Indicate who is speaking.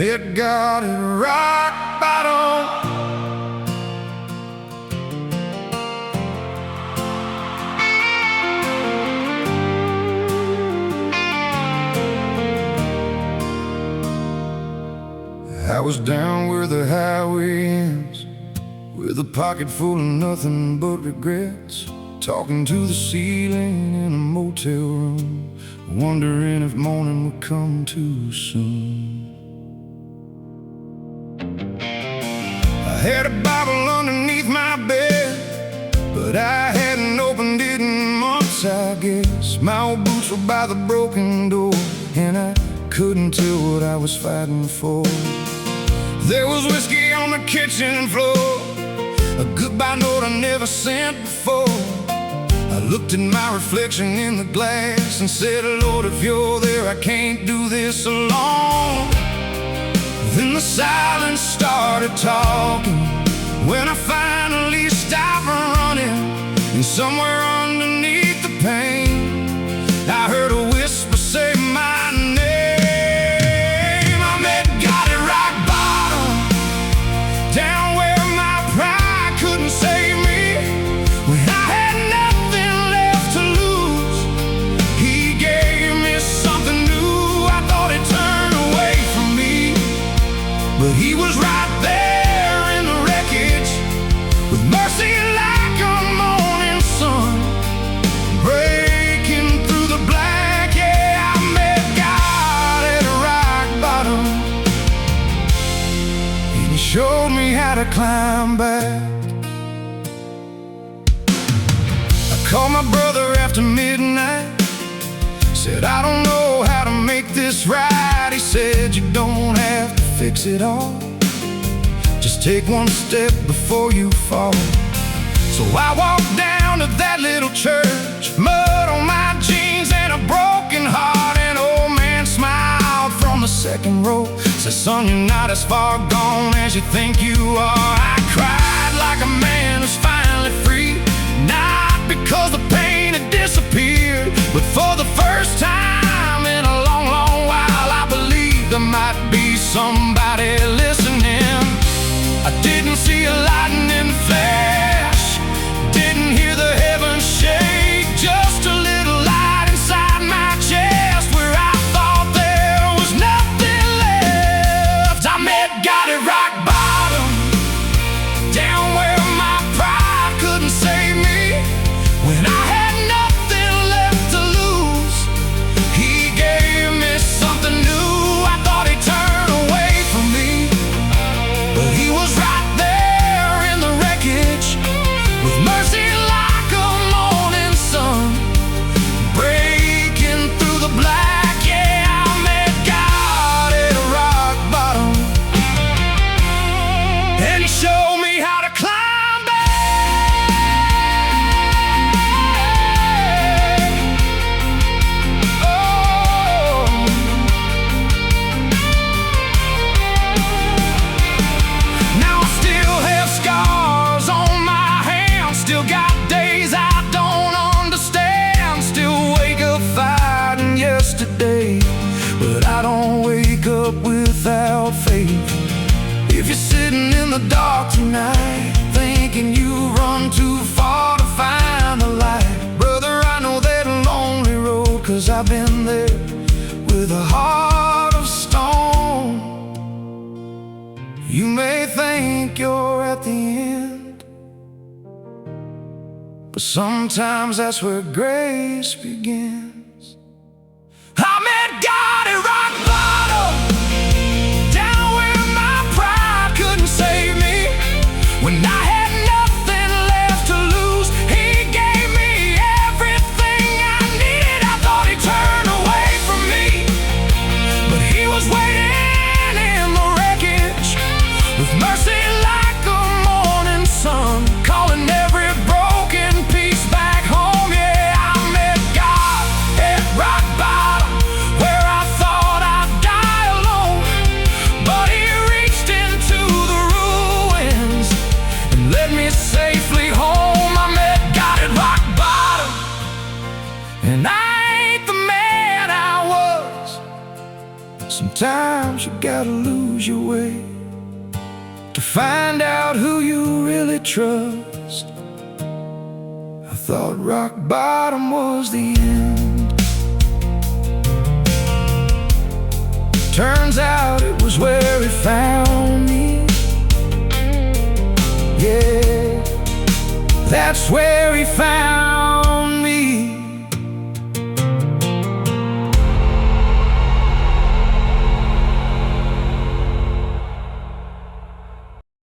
Speaker 1: met God at rock bottom. I was down where the highway ends, with a pocket full of nothing but regrets, talking to the ceiling in a motel room, wondering if morning would come too soon. I had a Bible underneath my bed, but I hadn't opened it in months, I guess. My old boots were by the broken door, and I couldn't tell what I was fighting for. There was whiskey on the kitchen floor, a goodbye note I never sent before. I looked at my reflection in the glass and said, Lord, if you're there, I can't do this alone. Then the silence started talking, when I finally stopped running, and somewhere underneath the pain, I heard a whisper say my name. I met God at rock bottom, down where my pride couldn't save me. When I had nothing left to lose, He gave me something new. I thought He'd turn away from me, but He was right there in the wreckage, with mercy like a morning sun, breaking through the black. Yeah, I met God at rock bottom, and He showed me how to climb back. I called my brother after midnight, said, I don't know how to make this right. He said, you don't have to fix it all, just take one step before you fall. So I walked down to that little church, mud on my jeans and a broken heart. An old man smiled from the second row, said, son, you're not as far gone as you think you are. I cried like a man who's finally free, not because the pain had disappeared, but for the first time in a long, long while, I believed there might be somebody listening. I didn't see a lightning in the flash, didn't hear the heavens shake, just a little light inside my chest where I thought there was nothing left. I met God at rock bottom, down where my pride couldn't save me. When I had nothing left to lose, He gave me something new. I thought He'd turn away from me, but He was right there in the wreckage, with mercy like a morning sun, breaking through the black. Yeah, I met God at rock bottom, and He showed me how to climb back. Oh, now I still have scars on my hands, still got days I don't understand, still wake up fighting yesterday, but I don't wake up without faith. If you're sitting in the dark tonight, thinking you run too far to find the light, brother, I know that lonely road, 'cause I've been there with a heart of stone. You may think you're at the end, but sometimes that's where grace begins. I met God at rock bottom, down where my pride couldn't save me. When I had nothing left to lose, He gave me everything I needed. I thought He'd turn away from me, but He was waiting in the wreckage, with mercy like a morning sun, calling every broken piece back home. Yeah, I met God at rock bottom, where I thought I'd die alone, but He reached into the ruins and led me safely home. I met God at rock bottom, and I ain't the man I was. Sometimes Sometimes you gotta lose your way to find out who you really trust. I thought rock bottom was the end. Turns out it was where he found me. Yeah, that's where he found me.